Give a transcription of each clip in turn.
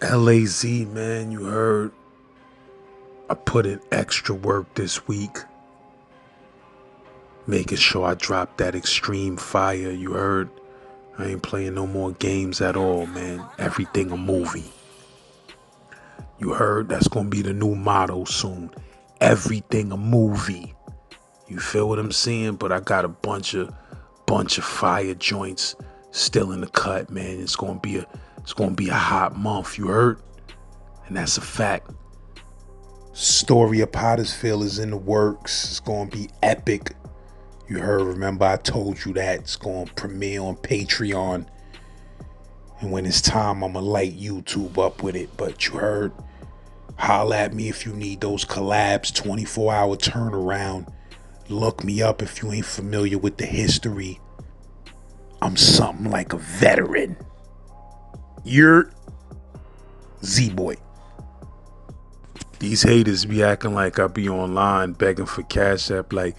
LAZ, man, you heard. I put in extra work this week, making sure I drop that extreme fire, you heard. I ain't playing no more games at all, man. Everything a movie. You heard? That's gonna be the new motto soon. Everything a movie. You feel what I'm saying? But I got a bunch of fire joints still in the cut, man. It's gonna be a hot month, you heard? And that's a fact. Story of Pottersville is in the works. It's gonna be epic. You heard, remember I told you that. It's gonna premiere on Patreon. And when it's time, I'ma light YouTube up with it. But you heard, holla at me if you need those collabs, 24-hour turnaround. Look me up if you ain't familiar with the history. I'm something like a veteran. You're Z-Boy. These haters be acting like I be online begging for Cash App like,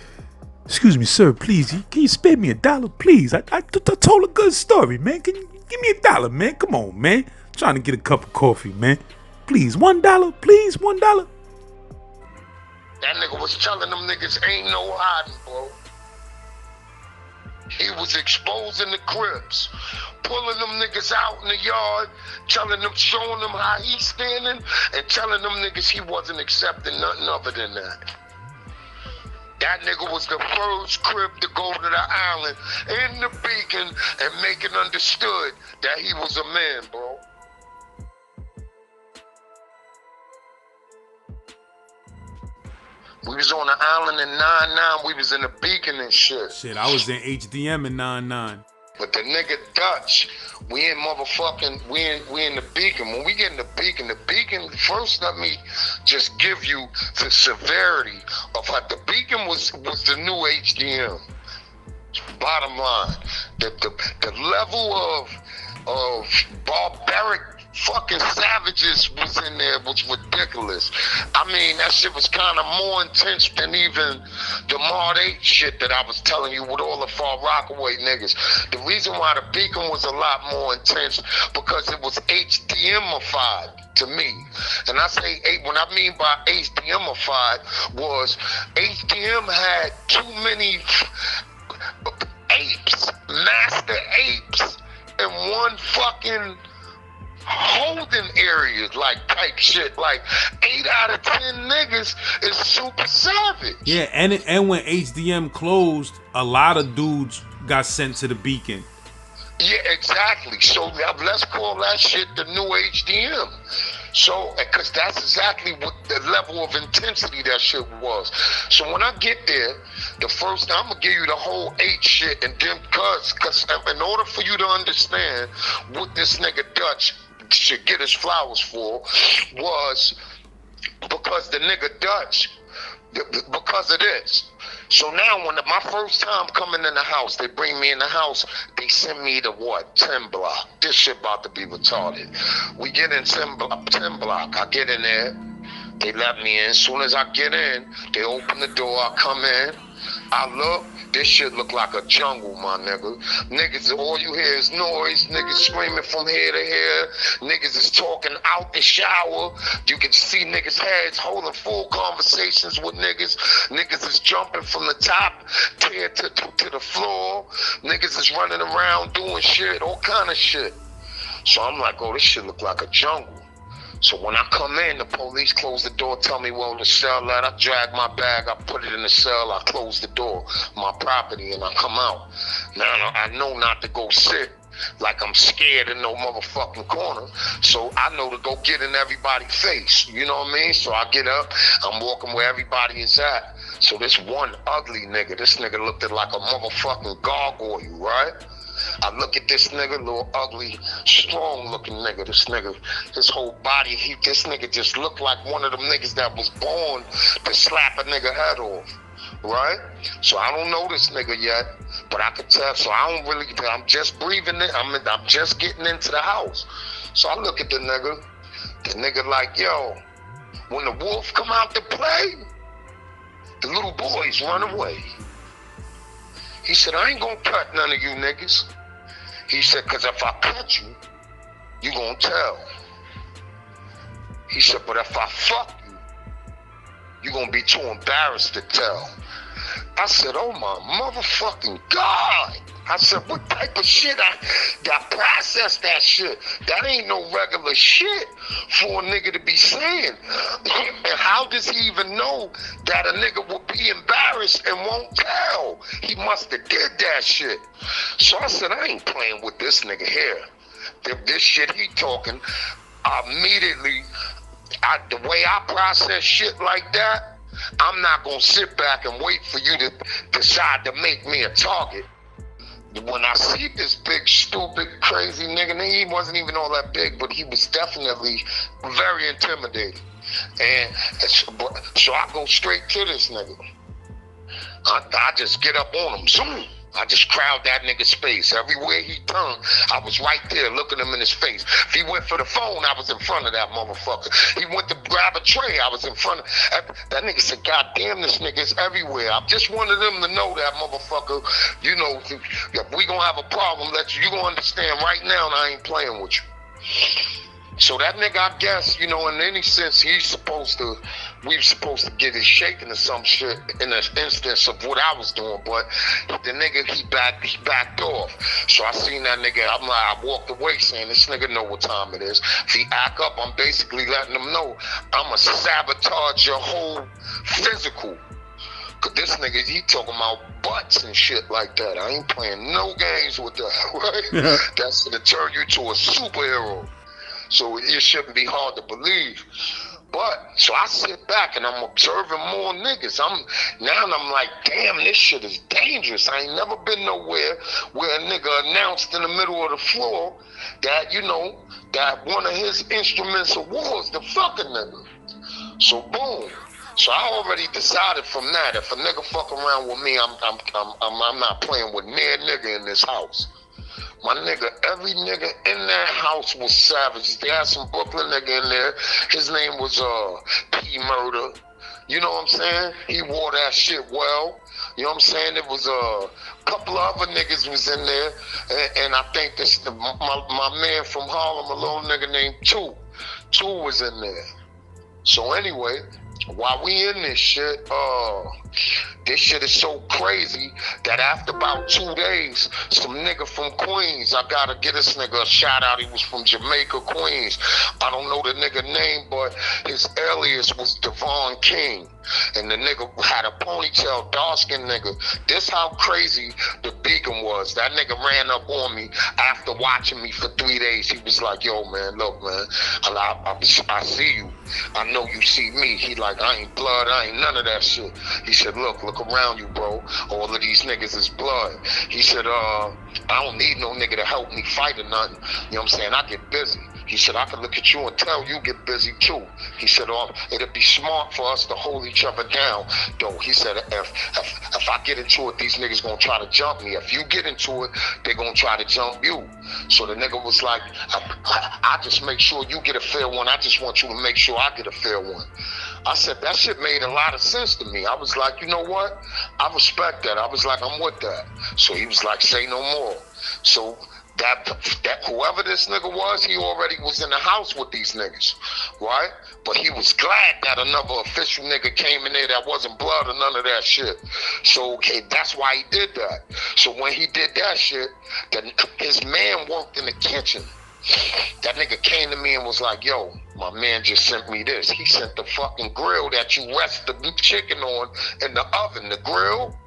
excuse me, sir, please, can you spare me $1, please? I told a good story, man. Can you give me $1, man? Come on, man. I'm trying to get a cup of coffee, man. Please, $1, please, $1. That nigga was telling them niggas ain't no hiding, bro. He was exposing the Crips, pulling them niggas out in the yard, telling them, showing them how he's standing, and telling them niggas he wasn't accepting nothing other than that. That nigga was the first Crip to go to the island in the Beacon and make it understood that he was a man, bro. We was on the island in 99, we was in the Beacon and shit. Shit, I was in HDM in 99. But the nigga Dutch, we in the Beacon. When we get in the Beacon, first let me just give you the severity of how the Beacon was the new HDM. Bottom line, the level of barbaric fucking savages was in there, was ridiculous. I mean, that shit was kind of more intense than even the Mod 8 shit that I was telling you with all the Far Rockaway niggas. The reason why the Beacon was a lot more intense because it was HDM-ified to me. And I say, when I mean by HDM-ified was HDM had too many apes, master apes in one fucking holding areas, like type shit. Like 8 out of 10 niggas is super savage. Yeah, and when HDM closed, a lot of dudes got sent to the Beacon. Yeah, exactly. So let's call that shit the new HDM. So, because that's exactly what the level of intensity that shit was. So when I get there, the first time I'm gonna give you the whole 8 shit, and then cause in order for you to understand what this nigga Dutch should get his flowers for, was because the nigga Dutch, because of this. So now when my first time coming in the house, they bring me in the house, they send me to what? 10 block. This shit about to be retarded. We get in 10 block. I get in there. They let me in. As soon as I get in, they open the door. I come in. I look. This shit look like a jungle, my nigga. Niggas, all you hear is noise. Niggas screaming from here to here. Niggas is talking out the shower. You can see niggas' heads holding full conversations with niggas. Niggas is jumping from the top tier to the floor. Niggas is running around doing shit, all kind of shit. So I'm like, oh, this shit look like a jungle. So when I come in, the police close the door, tell me, well, the cell, I drag my bag, I put it in the cell, I close the door, my property, and I come out. Now, I know not to go sit like I'm scared in no motherfucking corner. So I know to go get in everybody's face, you know what I mean? So I get up, I'm walking where everybody is at. So this one ugly nigga, this nigga looked like a motherfucking gargoyle, right? I look at this nigga, little ugly, strong looking nigga. This nigga, his whole body, this nigga just looked like one of them niggas that was born to slap a nigga head off, right? So I don't know this nigga yet, but I can tell, so I don't really, I'm just breathing in, I'm just getting into the house. So I look at the nigga like, yo, when the wolf come out to play, the little boys run away. He said, I ain't gonna cut none of you niggas. He said, cause if I cut you, you gonna tell. He said, but if I fuck you, you're gonna be too embarrassed to tell. I said, oh my motherfucking God. I said, what type of shit? I processed that shit. That ain't no regular shit for a nigga to be saying. And how does he even know that a nigga will be embarrassed and won't tell? He must have did that shit. So I said, I ain't playing with this nigga here. This shit he talking, immediately, the way I process shit like that, I'm not gonna sit back and wait for you to decide to make me a target. When I see this big, stupid, crazy nigga, he wasn't even all that big, but he was definitely very intimidating. And so I go straight to this nigga. I just get up on him, zoom. I just crowd that nigga's space. Everywhere he turned, I was right there looking him in his face. If he went for the phone, I was in front of that motherfucker. He went to grab a tray, I was in front of that nigga. Said, God damn, this nigga's everywhere. I just wanted them to know that motherfucker, you know, if we gonna have a problem, you gonna understand right now, and I ain't playing with you. So that nigga, I guess, you know, in any sense, we supposed to get his shaking or some shit in an instance of what I was doing, but the nigga, he backed off. So I seen that nigga, I walked away saying, this nigga know what time it is. If he act up, I'm basically letting him know I'ma sabotage your whole physical. Cause this nigga, he talking about butts and shit like that. I ain't playing no games with that, right? Yeah. That's gonna turn you to a superhero. So it shouldn't be hard to believe. But, so I sit back and I'm observing more niggas. I'm like, damn, this shit is dangerous. I ain't never been nowhere where a nigga announced in the middle of the floor that, you know, that one of his instruments of war is the fucking nigga. So boom. So I already decided from that, if a nigga fuck around with me, I'm not playing with near nigga in this house. My nigga, every nigga in that house was savage. They had some Brooklyn nigga in there. His name was P Murder. You know what I'm saying? He wore that shit well. You know what I'm saying? There was a couple of other niggas was in there. And I think my man from Harlem, a little nigga named Two was in there. So anyway, while we in this shit is so crazy that after about 2 days, some nigga from Queens, I gotta get this nigga a shout out. He was from Jamaica, Queens. I don't know the nigga name, but his alias was Devon King. And the nigga had a ponytail, dark-skinned nigga. This how crazy the beacon was. That nigga ran up on me after watching me for 3 days. He was like, yo, man, look, man, I see you. I know you see me. He like, I ain't blood, I ain't none of that shit. He said, look around you, bro. All of these niggas is blood. He said, I don't need no nigga to help me fight or nothing. You know what I'm saying? I get busy. He said, I can look at you and tell you get busy too. He said, it'd be smart for us to hold each other down, though. He said, if I get into it, these niggas gonna try to jump me. If you get into it, they gonna try to jump you. So the nigga was like, I just make sure you get a fair one. I just want you to make sure I get a fair one. I said, that shit made a lot of sense to me. I was like, you know what? I respect that. I was like, I'm with that. So he was like, say no more. So that whoever this nigga was, he already was in the house with these niggas, right? But he was glad that another official nigga came in there that wasn't blood or none of that shit. So okay, that's why he did that. So when he did that shit, his man worked in the kitchen. That nigga came to me and was like, yo, my man just sent me this. He sent the fucking grill that you rest the chicken on in the oven, the grill.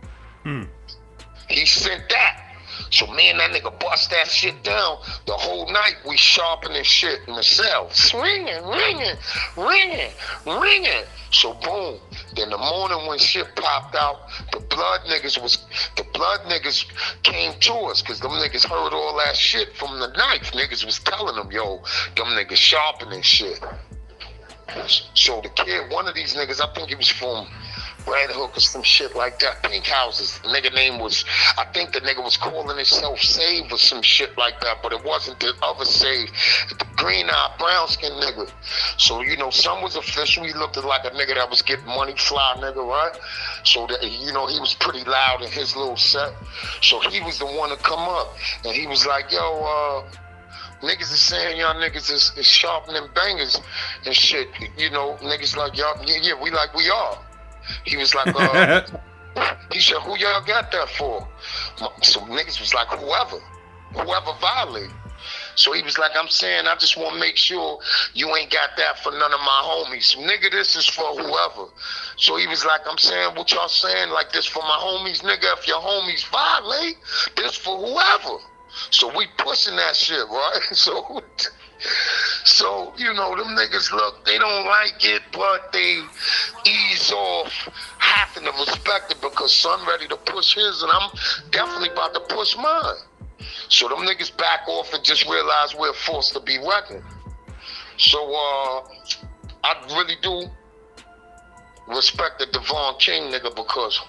He sent that. So me and that nigga bust that shit down. The whole night we sharpening shit in the cell. Ringing. So boom. Then the morning when shit popped out, the blood niggas came to us because them niggas heard all that shit from the knife. Niggas was telling them, yo, them niggas sharpening shit. So the kid, one of these niggas, I think he was from Red Hook or some shit like that, Pink Houses. The nigga name was, I think the nigga was calling himself Save or some shit like that, but it wasn't the other Save, the green-eyed, brown-skinned nigga. So, you know, some was official. He looked like a nigga that was getting money, fly nigga, right? So, that, you know, he was pretty loud in his little set. So he was the one to come up, and he was like, yo, niggas is saying y'all niggas is sharpening bangers and shit. You know, niggas like y'all, yeah, we like we are. He was like, he said, who y'all got that for? So niggas was like, whoever violated. So he was like, I'm saying, I just want to make sure you ain't got that for none of my homies. Nigga, this is for whoever. So he was like, I'm saying what y'all saying, like this for my homies. Nigga, if your homies violate, this for whoever. So we pushing that shit, right? So, you know, them niggas, look, they don't like it, but they ease off having to respect it because son ready to push his, and I'm definitely about to push mine. So them niggas back off and just realize we're forced to be reckoned. So I really do respect the Devon King nigga because,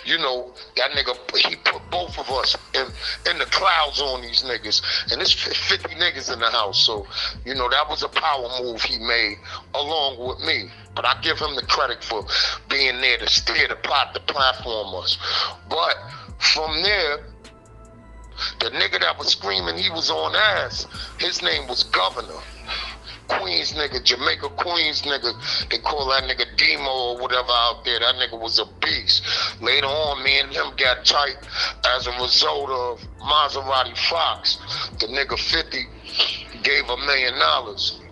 you know, that nigga, he put both of us in the clouds on these niggas. And there's 50 niggas in the house. So, you know, that was a power move he made along with me. But I give him the credit for being there to steer the pot, to platform us. But from there, the nigga that was screaming he was on ass, his name was Governor. Queens nigga, Jamaica Queens nigga. They call that nigga Demo or whatever out there. That nigga was a beast. Later on, me and him got tight as a result of Maserati Fox. The nigga 50 gave $1 million.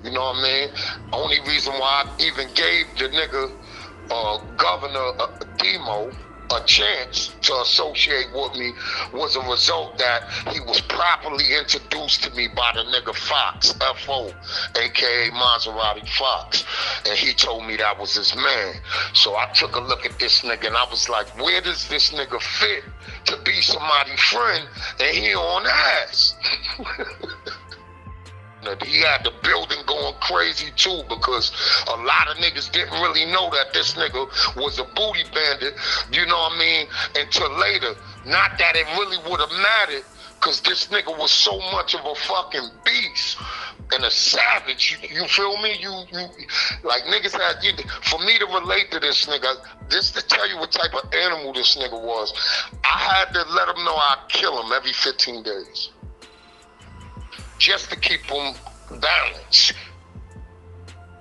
You know what I mean? Only reason why I even gave the nigga Governor Demo a chance to associate with me was a result that he was properly introduced to me by the nigga Fox, F.O., aka Maserati Fox, and he told me that was his man. So I took a look at this nigga and I was like, where does this nigga fit to be somebody's friend and he on ass? He had the building going crazy too because a lot of niggas didn't really know that this nigga was a booty bandit, you know what I mean, until later. Not that it really would have mattered because this nigga was so much of a fucking beast and a savage, you feel me? You like niggas had, for me to relate to this nigga, just to tell you what type of animal this nigga was, I had to let him know I'd kill him every 15 days. Just to keep them balanced.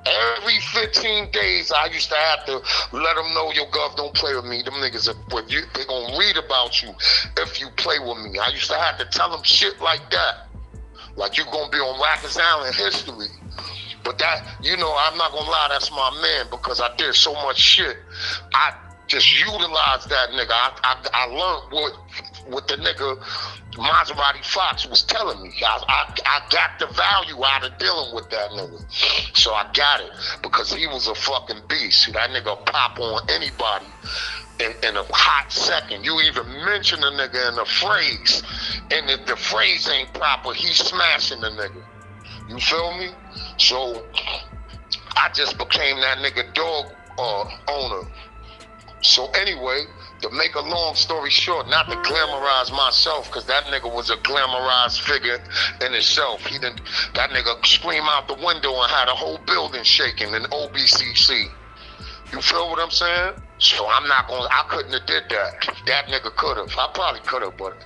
Every 15 days, I used to have to let them know, yo, Gov, don't play with me. Them niggas, they gonna read about you if you play with me. I used to have to tell them shit like that. Like, you gonna be on Rikers Island history. But that, you know, I'm not gonna lie, that's my man because I did so much shit. I just utilized that nigga. I learned what the nigga Maserati Fox was telling me. I got the value out of dealing with that nigga. So I got it because he was a fucking beast. That nigga pop on anybody in a hot second. You even mention a nigga in a phrase, and if the phrase ain't proper, he's smashing the nigga. You feel me? So I just became that nigga dog owner. So anyway, to make a long story short, not to glamorize myself, because that nigga was a glamorized figure in itself. That nigga scream out the window and had a whole building shaking in OBCC. You feel what I'm saying? So I couldn't have did that. That nigga could have. I probably could have, but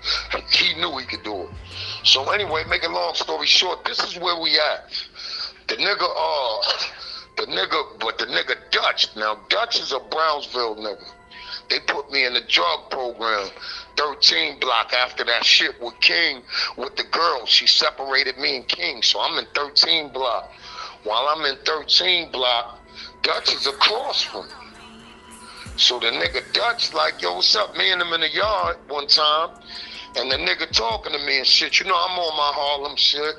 he knew he could do it. So anyway, make a long story short, this is where we at. The nigga Dutch. Now, Dutch is a Brownsville nigga. They put me in the drug program, 13 block after that shit with King, with the girl. She separated me and King, so I'm in 13 block. While I'm in 13 block, Dutch is across from me. So the nigga Dutch like, yo, what's up? Me and him in the yard one time, and the nigga talking to me and shit. You know, I'm on my Harlem shit.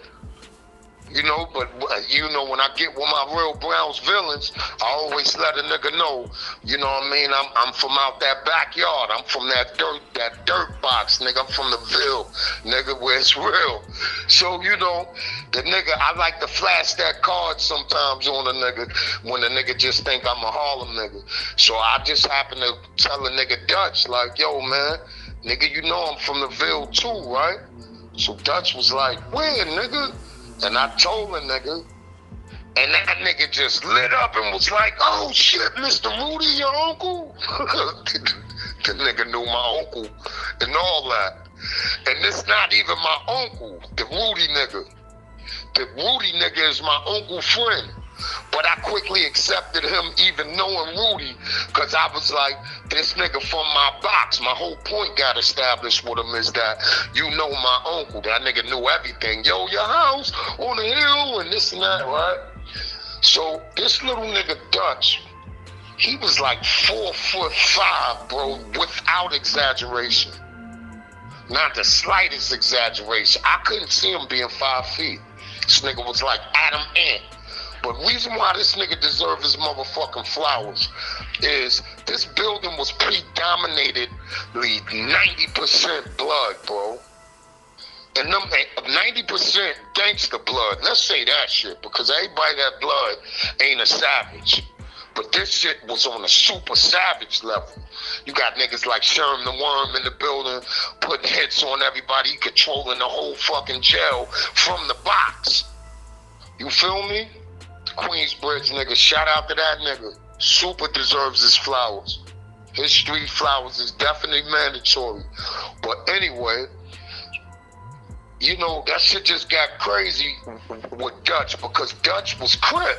You know, but you know, when I get with my real Browns villains, I always let a nigga know, you know what I mean, I'm from out that backyard. I'm from that dirt box, nigga. I'm from the Ville, nigga, where it's real. So, you know, the nigga, I like to flash that card sometimes on a nigga when the nigga just think I'm a Harlem nigga. So I just happen to tell a nigga Dutch, like, yo, man, nigga, you know I'm from the Ville too, right? So Dutch was like, where, nigga? And I told the nigga, and that nigga just lit up and was like, oh shit, Mr. Rudy, your uncle? The nigga knew my uncle and all that. And this not even my uncle, the Rudy nigga. the Rudy nigga is my uncle friend. But I quickly accepted him even knowing Rudy, because I was like, this nigga from my box. My whole point got established with him is that you know my uncle. That nigga knew everything. Yo, your house on the hill and this and that, right? So this little nigga Dutch, he was like 4'5", bro, without exaggeration. Not the slightest exaggeration. I couldn't see him being 5 feet. This nigga was like Adam Ant. But reason why this nigga deserves his motherfucking flowers is this building was predominantly 90% blood, bro. And them 90% gangster blood. Let's say that shit, because everybody that blood ain't a savage. But this shit was on a super savage level. You got niggas like Sherm the Worm in the building, putting hits on everybody, controlling the whole fucking jail from the box. You feel me? Queensbridge nigga, shout out to that nigga. Super deserves his flowers. His street flowers is definitely mandatory. But anyway, you know, that shit just got crazy with Dutch, because Dutch was Crip.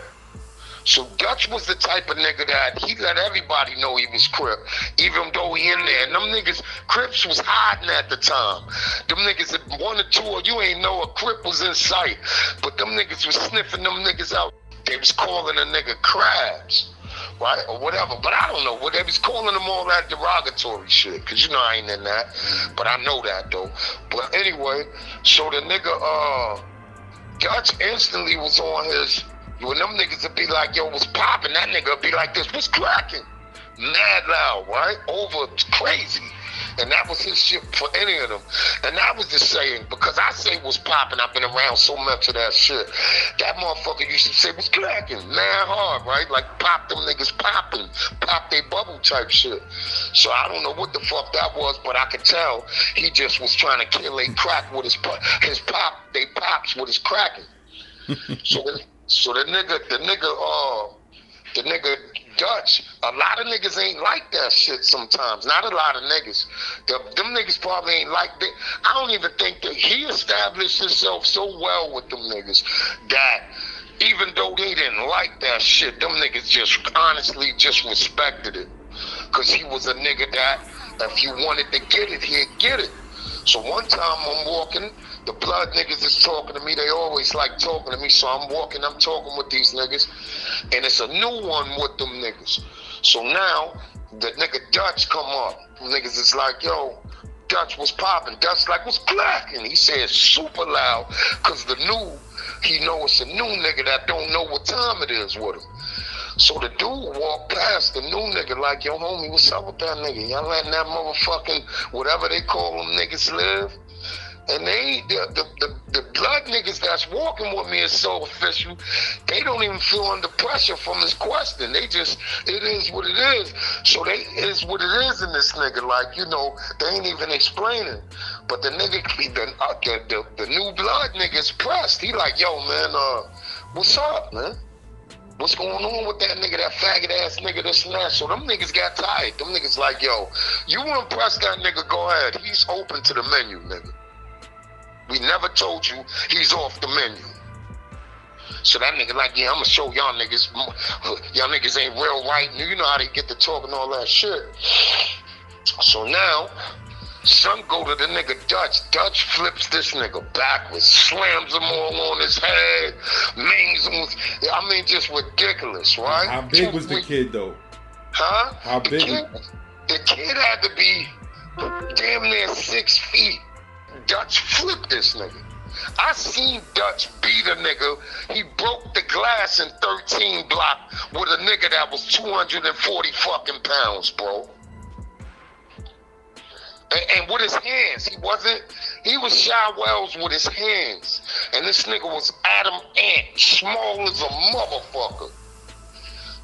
So Dutch was the type of nigga that he let everybody know he was Crip, even though he in there. And them niggas, Crips was hiding at the time. Them niggas, one or two of you ain't know a Crip was in sight, but them niggas was sniffing them niggas out. They was calling a nigga crabs, right, or whatever. But I don't know what they was calling them, all that derogatory shit, because you know I ain't in that. But I know that though. But anyway, so the nigga Dutch instantly was on his. When them niggas would be like, yo, what's poppin'? That nigga would be like this, what's cracking? Mad loud, right? Over crazy. And that was his shit for any of them. And that was the saying, because I say what's poppin', I've been around so much of that shit. That motherfucker used to say what's cracking, mad hard, right? Like pop them niggas poppin', pop they bubble type shit. So I don't know what the fuck that was, but I could tell he just was trying to kill a crack with his pops with his cracking. So the nigga Dutch, a lot of niggas ain't like that shit sometimes. Not a lot of niggas. Them niggas probably ain't like that. I don't even think that he established himself so well with them niggas that even though they didn't like that shit, them niggas just honestly just respected it. Cause he was a nigga that if you wanted to get it, he'd get it. So one time I'm walking, the blood niggas is talking to me. They always like talking to me. So I'm walking, I'm talking with these niggas. And it's a new one with them niggas. So now, the nigga Dutch come up. Niggas is like, yo, Dutch was popping. Dutch like, what's cracking? He said super loud, because he know it's a new nigga that don't know what time it is with him. So the dude walked past the new nigga like, yo, homie, what's up with that nigga? Y'all letting that motherfucking, whatever they call them niggas live? And they, the blood niggas that's walking with me is so official, they don't even feel under pressure from his question. They just, it is what it is. So they is what it is in this nigga. Like, you know, they ain't even explaining. But the nigga, the new blood nigga's pressed. He like, yo, man, what's up, man? What's going on with that nigga, that faggot ass nigga, this and that? So them niggas got tired. Them niggas like, yo, you want to press that nigga, go ahead. He's open to the menu, nigga. We never told you he's off the menu. So that nigga like, yeah, I'm gonna show y'all niggas ain't real right. You know how they get to talking all that shit. So now, son go to the nigga Dutch. Dutch flips this nigga backwards, slams him all on his head, mings him with, I mean, just ridiculous, right? How big was the kid though? Huh? How big? The kid had to be damn near 6 feet. Dutch flipped this nigga. I seen Dutch beat a nigga. He broke the glass in 13 block with a nigga that was 240 fucking pounds, bro. And with his hands, he was Shy Wells with his hands. And this nigga was Adam Ant, small as a motherfucker.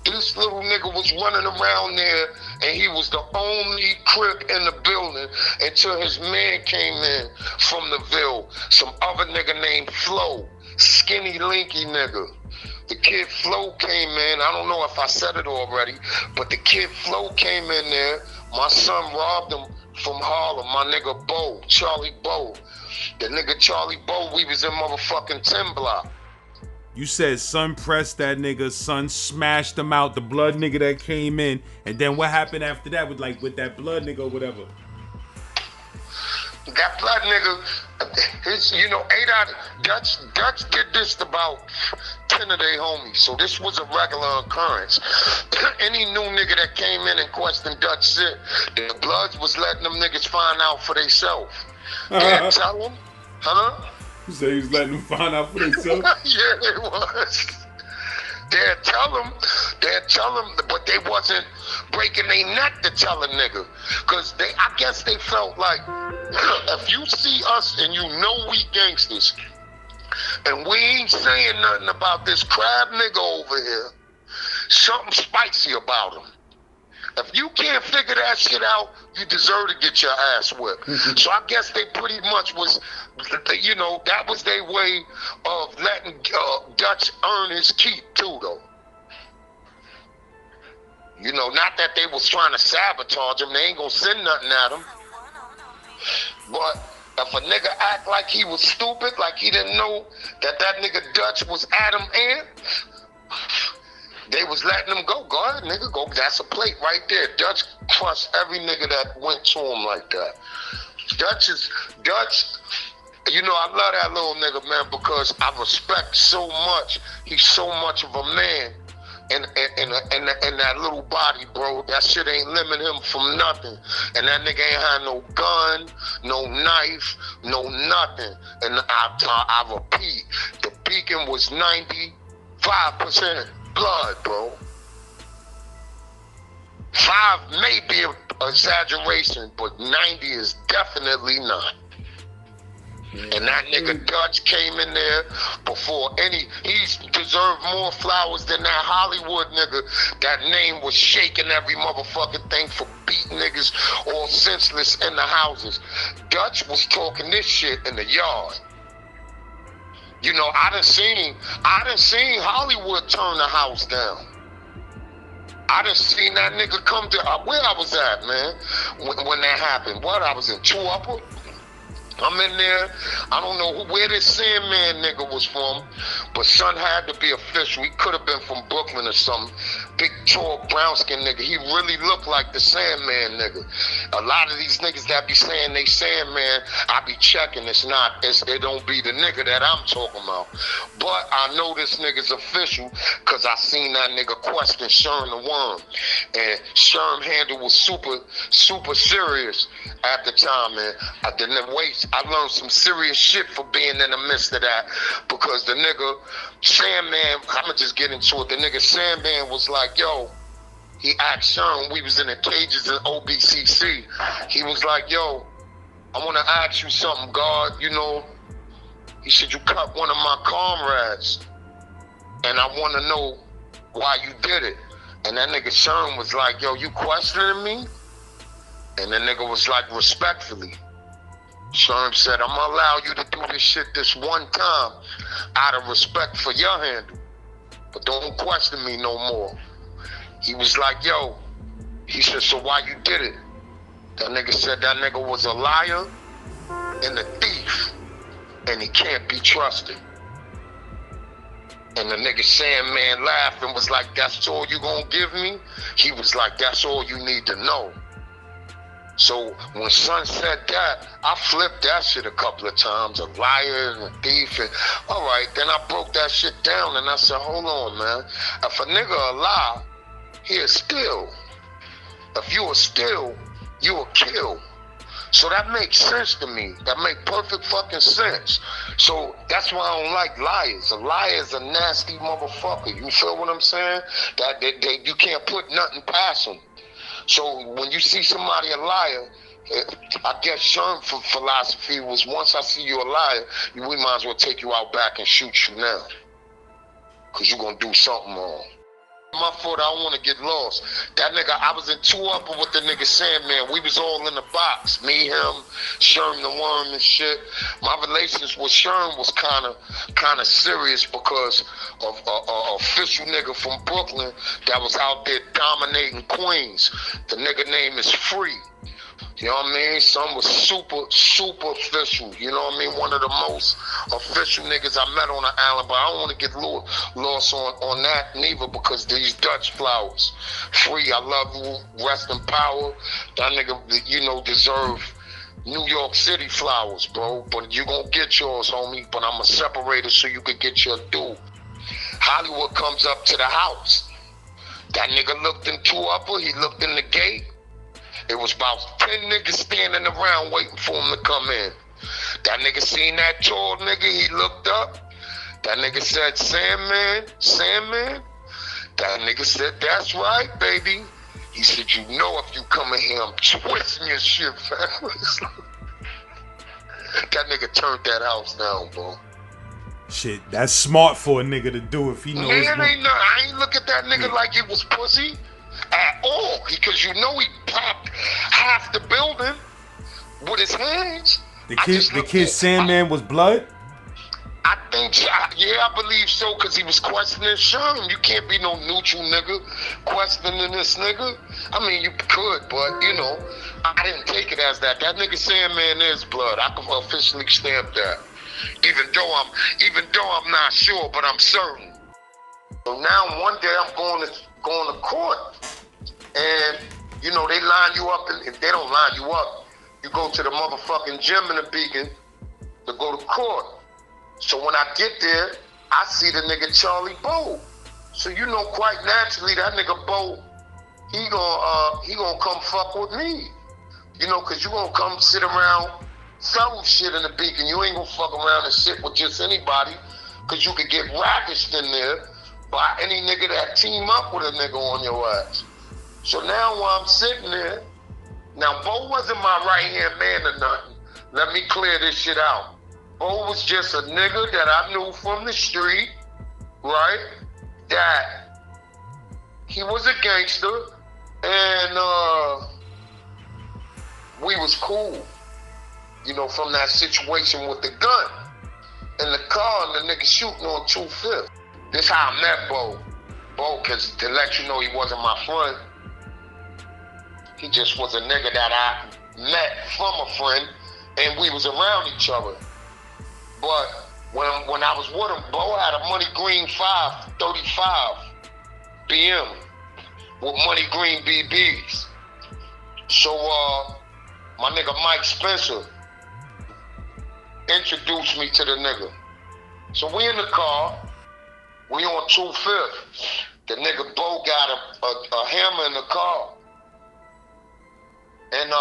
This little nigga was running around there, and he was the only Crip in the building until his man came in from the Ville. Some other nigga named Flo, skinny, linky nigga. The kid Flo came in. I don't know if I said it already, but the kid Flo came in there. My son robbed him from Harlem. My nigga Bo, Charlie Bo. The nigga Charlie Bo, we was in motherfucking 10 block. You said son pressed that nigga, son smashed him out, the blood nigga that came in, and then what happened after that with that blood nigga or whatever? That blood nigga, his, 8 out of Dutch did this to about 10 of their homies. So this was a regular occurrence. Any new nigga that came in and questioned Dutch shit, the Bloods was letting them niggas find out for themselves. They'd tell them, huh? You say he was letting them find out for themselves? Yeah, it was. They'd tell them, but they wasn't breaking their neck to tell a nigga. Because I guess they felt like, if you see us and you know we gangsters, and we ain't saying nothing about this crab nigga over here, something spicy about him. If you can't figure that shit out, you deserve to get your ass whipped. So I guess they pretty much was, that was their way of letting Dutch earn his keep too, though. Not that they was trying to sabotage him. They ain't gonna send nothing at him. But if a nigga act like he was stupid, like he didn't know that nigga Dutch was Adam Ant, they was letting him go. Go ahead, nigga, go. That's a plate right there. Dutch crushed every nigga that went to him like that. Dutch, I love that little nigga, man, because I respect so much. He's so much of a man. And that little body, bro, that shit ain't limiting him from nothing. And that nigga ain't had no gun, no knife, no nothing. And I repeat, the beacon was 95% blood, bro. 5 may be an exaggeration, but 90 is definitely not. And that nigga Dutch came in there before he's deserved more flowers than that Hollywood nigga. That name was shaking every motherfucking thing for beating niggas all senseless in the houses. Dutch was talking this shit in the yard. I done seen Hollywood turn the house down. I done seen that nigga come to where I was at, man, when that happened. I was in 2 Upper. I'm in there. I don't know where this Sandman nigga was from, but son had to be official. He could have been from Brooklyn or something. Big, tall, brown-skinned nigga. He really looked like the Sandman nigga. A lot of these niggas that be saying they Sandman, I be checking. It don't be the nigga that I'm talking about. But I know this nigga's official because I seen that nigga question Sherm the Worm. And Sherm handle was super, super serious at the time, man. I didn't waste. I learned some serious shit for being in the midst of that because the nigga Sandman, I'ma just get into it. The nigga Sandman was like, yo, he asked Sean, we was in the cages in OBCC. He was like, yo, I wanna ask you something, God, he said, you cut one of my comrades and I wanna know why you did it. And that nigga Sean was like, yo, you questioning me? And the nigga was like, respectfully. Sherm said, I'm gonna allow you to do this shit this one time out of respect for your handle. But don't question me no more. He was like, yo, he said, so why you did it? That nigga said that nigga was a liar and a thief, and he can't be trusted. And the nigga Sandman laughed and was like, that's all you gonna give me? He was like, that's all you need to know. So when son said that, I flipped that shit a couple of times, a liar and a thief. And, all right, then I broke that shit down and I said, hold on, man. If a nigga a lie, he a steal. If you a steal, you a kill. So that makes sense to me. That make perfect fucking sense. So that's why I don't like liars. A liar is a nasty motherfucker. You feel what I'm saying? That you can't put nothing past them. So when you see somebody a liar, I guess Sherm's philosophy was once I see you a liar, we might as well take you out back and shoot you now. Because you're going to do something wrong. My fault, I don't want to get lost. That nigga, I was in 2 Upper with the nigga Sandman. We was all in the box. Me, him, Sherm the Worm and shit. My relations with Sherm was kind of serious because of a official nigga from Brooklyn that was out there dominating Queens. The nigga name is Free. You know what I mean? Son was super, super official. You know what I mean? One of the most official niggas I met on the island, but I don't want to get lost on that neither, because these Dutch flowers. Free, I love you, rest in power. That nigga, you know, deserve New York City flowers, bro. But you gonna get yours, homie. But I'm a separator so you can get your due. Hollywood comes up to the house. That nigga looked in two upper, he looked in the gate. It was about 10 niggas standing around waiting for him to come in. That nigga seen that tall nigga, he looked up. That nigga said, Sandman, Sandman. That nigga said, that's right, baby. He said, you know if you come in here, I'm twisting your shit, fam. That nigga turned that house down, bro. Shit, that's smart for a nigga to do if he knows. Man, I ain't look at that nigga like it was pussy at all, because you know he popped half the building with his hands. The kid Sandman was blood? I think, yeah, I believe so, because he was questioning Sherm. You can't be no neutral nigga questioning this nigga. I mean, you could, but, you know, I didn't take it as that. That nigga Sandman is blood. I can officially stamp that. Even though I'm not sure, but I'm certain. So now one day I'm going to court, and you know they line you up, and if they don't line you up, you go to the motherfucking gym in the Beacon to go to court. So when I get there, I see the nigga Charlie Bo. So you know quite naturally that nigga Bo, he gonna come fuck with me. You know, cause you gonna come sit around some shit in the Beacon. You ain't gonna fuck around and sit with just anybody, cause you could get ravished in there by any nigga that team up with a nigga on your ass. So now while I'm sitting there, now Bo wasn't my right-hand man or nothing. Let me clear this shit out. Bo was just a nigga that I knew from the street, right? That he was a gangster, and we was cool. You know, from that situation with the gun in the car and the nigga shooting on 2/5. This how I met Bo. Bo, cause to let you know he wasn't my friend, he just was a nigga that I met from a friend, and we was around each other. But when I was with him, Bo had a Money Green 535 BM with Money Green BBs. So my nigga Mike Spencer introduced me to the nigga. So we in the car, we on 2/5. The nigga Bo got a hammer in the car. And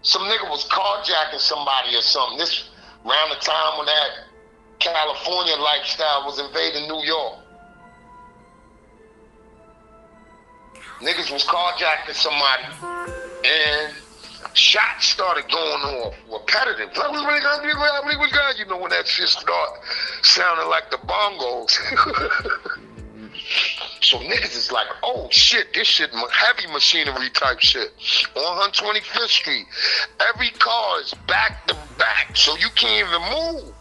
some nigga was carjacking somebody or something. This around the time when that California lifestyle was invading New York. Niggas was carjacking somebody, and shots started going off repetitive. You know when that shit start sounding like the bongos. So niggas is like, oh shit, this shit heavy machinery type shit. On 125th Street, every car is back to back, so you can't even move.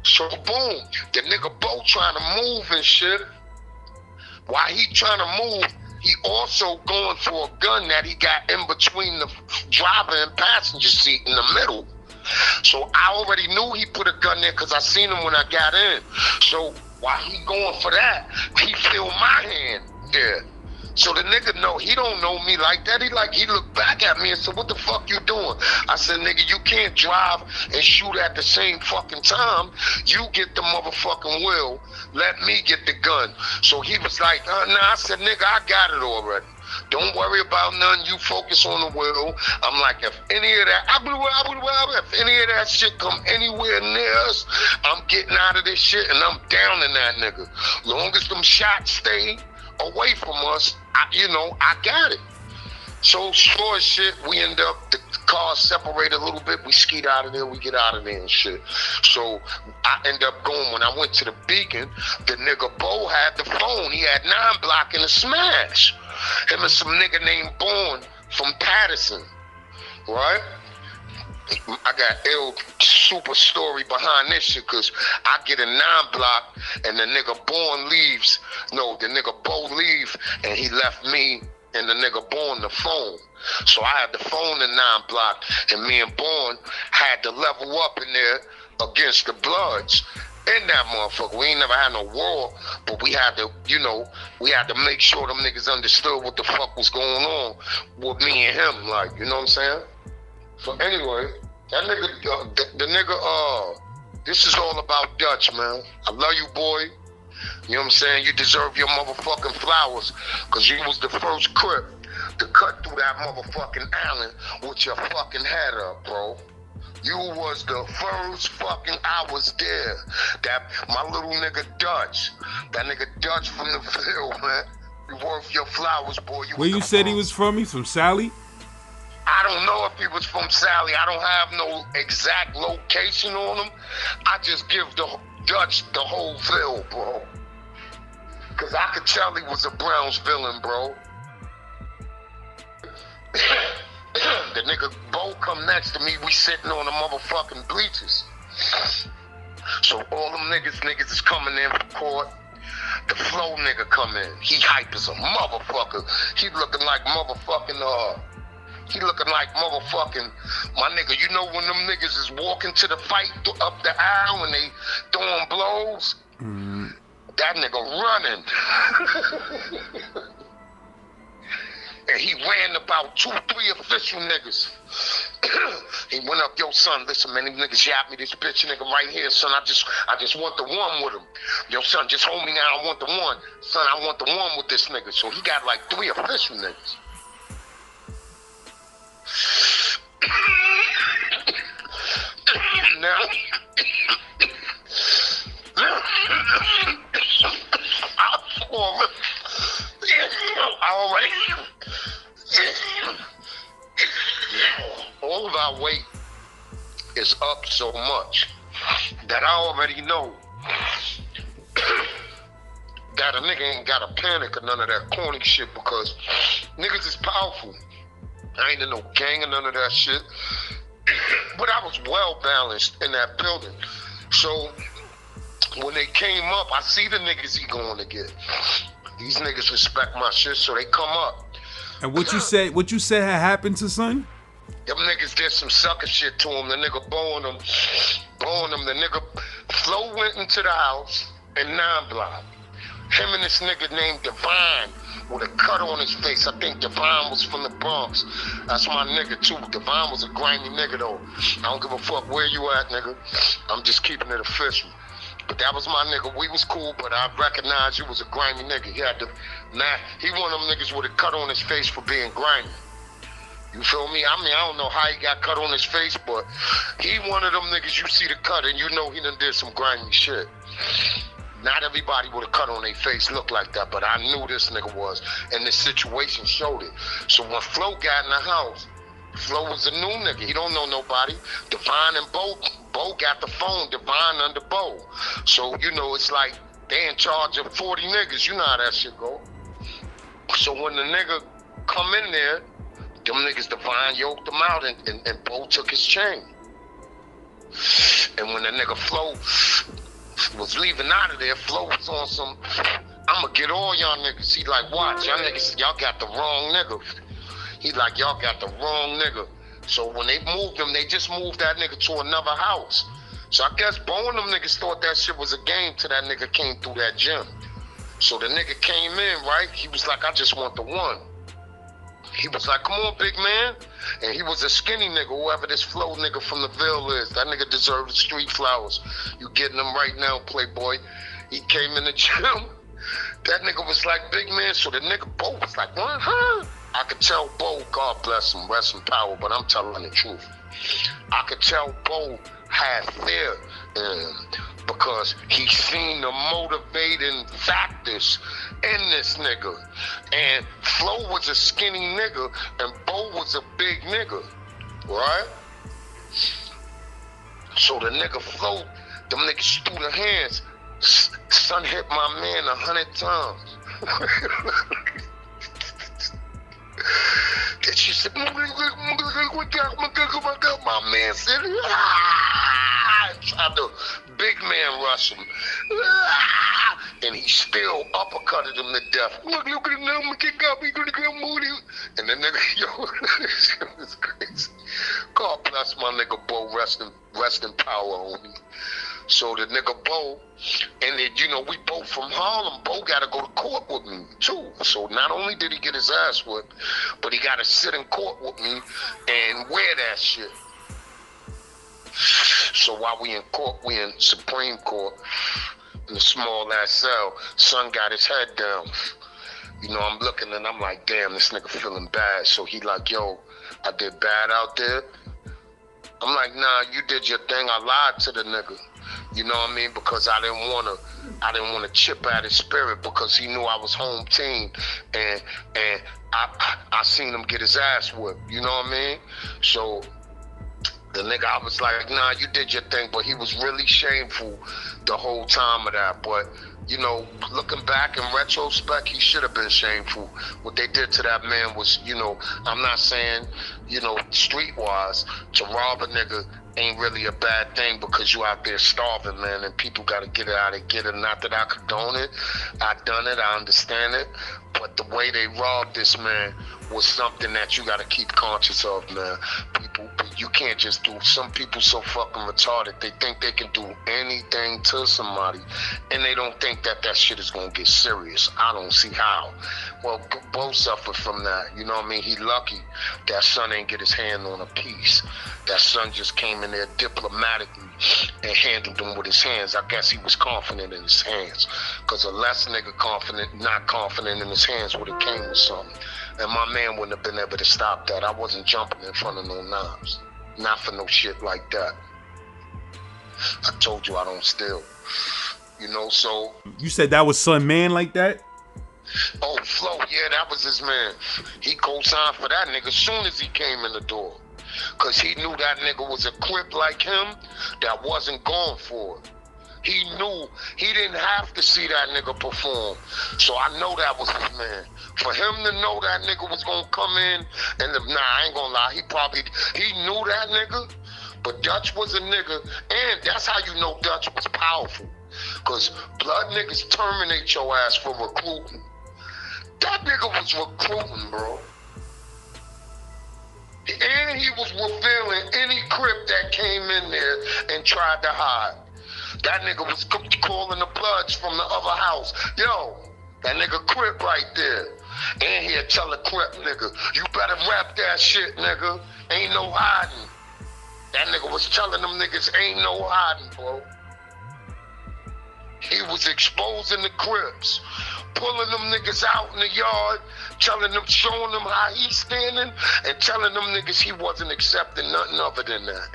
So boom, the nigga Bo trying to move and shit. While he trying to move, he also going for a gun that he got in between the driver and passenger seat in the middle. So I already knew he put a gun there because I seen him when I got in. So while he going for that, he feel my hand there. So the nigga know, he don't know me like that. He looked back at me and said, what the fuck you doing? I said, nigga, you can't drive and shoot at the same fucking time. You get the motherfucking wheel. Let me get the gun. So he was like, nah. I said, nigga, I got it already. Don't worry about nothing. You focus on the wheel. I'm like, if any of that shit come anywhere near us, I'm getting out of this shit and I'm down in that nigga. Long as them shots stay away from us, I got it. So short shit, we end up, the cars separate a little bit, we skeet out of there, we get out of there and shit. So I end up going, when I went to the Beacon, the nigga Bo had the phone, he had 9 Block in a smash. Him and some nigga named Bourne from Patterson, right? I got ill super story behind this shit, cause I get a 9 Block and the nigga Bourne leaves. No, the nigga Bo leave and he left me and the nigga Born the phone. So I had the phone in 9 Block, and me and Born had to level up in there against the Bloods in that motherfucker. We ain't never had no war, but we had to, you know, we had to make sure them niggas understood what the fuck was going on with me and him, like, you know what I'm saying? So anyway, that nigga, the nigga, this is all about Dutch, man. I love you, boy. You know what I'm saying? You deserve your motherfucking flowers, because you was the first Crip to cut through that motherfucking island with your fucking head up, bro. You was the first fucking, I was there. That, my little nigga Dutch, that nigga Dutch from the field, man. You worth your flowers, boy. Where you said he was from? He's from Sally? I don't know if he was from Sally. I don't have no exact location on him. I just give the Dutch the whole field, bro. Cause I could tell he was a Browns villain, bro. The nigga Bo come next to me, we sitting on the motherfucking bleachers. So all them niggas is coming in for court. The Flow nigga come in. He hype as a motherfucker. He looking like motherfucking, my nigga, you know when them niggas is walking to the fight up the aisle and they throwing blows? That nigga running. And he ran about 2-3 official niggas. He went up, yo, son, listen, man, these niggas yapped me this bitch nigga right here, son. I just want the one with him. Yo, son, just hold me now, I want the one. Son, I want the one with this nigga. So he got like 3 official niggas. Now, all of our weight is up so much that I already know that a nigga ain't gotta panic or none of that corny shit, because niggas is powerful. I ain't in no gang or none of that shit. But I was well balanced in that building. So when they came up, I see the niggas he going to get. These niggas respect my shit, so they come up. And what you said had happened to son? Them niggas did some sucker shit to him. The nigga blowing them. The nigga Flo went into the house in 9 Block. Him and this nigga named Divine with a cut on his face. I think Divine was from the Bronx. That's my nigga too. Divine was a grimy nigga though. I don't give a fuck where you at, nigga. I'm just keeping it official. But that was my nigga. We was cool, but I recognized you was a grimy nigga. He had he one of them niggas with a cut on his face for being grimy. You feel me? I mean, I don't know how he got cut on his face, but he one of them niggas you see the cut and you know he done did some grimy shit. Not everybody with a cut on their face looked like that, but I knew this nigga was, and the situation showed it. So when Flo got in the house, Flo was a new nigga. He don't know nobody. Divine and Bo got the phone, Divine under Bo. So, you know, it's like they in charge of 40 niggas. You know how that shit go. So when the nigga come in there, them niggas Divine yoked him out and Bo took his chain. And when the nigga Flo was leaving out of there, Flo was on some, I'ma get all y'all niggas. He like, watch, y'all niggas, y'all got the wrong nigga. He like, y'all got the wrong nigga. So when they moved him, they just moved that nigga to another house. So I guess Bo and them niggas thought that shit was a game till that nigga came through that gym. So the nigga came in, right? He was like, I just want the one. He was like, come on, big man. And he was a skinny nigga, whoever this Flo nigga from the Ville is. That nigga deserves the street flowers. You getting them right now, playboy. He came in the gym. That nigga was like, big man. So the nigga Bo was like, what, huh? I could tell Bo, God bless him, rest in power, but I'm telling the truth. I could tell Bo had fear in him because he seen the motivating factors in this nigga. And Flo was a skinny nigga and Bo was a big nigga, right? So the nigga Flo, them niggas threw their hands. Son hit my man 100 times. Then she said, my man said, tried to big man rush him. and he still uppercutted him to death. Look at him now, he gonna get moody. And the nigga, yo, this shit was crazy. God bless my nigga Bo, rest in power, homie. So the nigga Bo, and then, you know, we both from Harlem. Bo got to go to court with me, too. So not only did he get his ass whipped, but he got to sit in court with me and wear that shit. So while we in court, we in Supreme Court, in a small ass cell, son got his head down. You know, I'm looking and I'm like, damn, this nigga feeling bad. So he like, yo, I did bad out there. I'm like, nah, you did your thing. I lied to the nigga. You know what I mean? Because I didn't want to chip at his spirit, because he knew I was home team, and I seen him get his ass whipped. You know what I mean? So the nigga, I was like, nah, you did your thing, but he was really shameful the whole time of that. But, you know, looking back in retrospect, he should have been shameful. What they did to that man was, you know, I'm not saying, you know, streetwise, to rob a nigga ain't really a bad thing, because you out there starving, man, and people got to get it out and get it. Not that I condone it. I done it. I understand it. But the way they robbed this man was something that you got to keep conscious of, man. People, you can't just do. Some people so fucking retarded. They think they can do anything to somebody, and they don't think that that shit is gonna get serious. I don't see how. Well, Bo suffered from that. You know what I mean? He lucky that son ain't get his hand on a piece. That son just came in there diplomatically and handled him with his hands. I guess he was confident in his hands, because a less nigga not confident in his hands would have came with something. And my man wouldn't have been able to stop that. I wasn't jumping in front of no knives. Not for no shit like that. I told you I don't steal. You know, so... You said that was son man like that? Oh, Flo, yeah, that was his man. He co-signed for that nigga as soon as he came in the door. Because he knew that nigga was a Crip like him that wasn't going for it. He knew he didn't have to see that nigga perform. So I know that was his man. For him to know that nigga was gonna come in and I ain't gonna lie, he knew that nigga, but Dutch was a nigga, and that's how you know Dutch was powerful. Cause blood niggas terminate your ass for recruiting. That nigga was recruiting, bro. And he was revealing any Crip that came in there and tried to hide. That nigga was calling the Bloods from the other house. Yo, that nigga Crip right there. And he'll tell a Crip nigga, you better rap that shit, nigga. Ain't no hiding. That nigga was telling them niggas ain't no hiding, bro. He was exposing the Crips, pulling them niggas out in the yard, telling them, showing them how he's standing, and telling them niggas he wasn't accepting nothing other than that.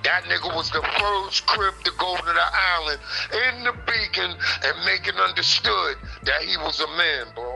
That nigga was the first Crip to go to the island in the Beacon and make it understood that he was a man, bro.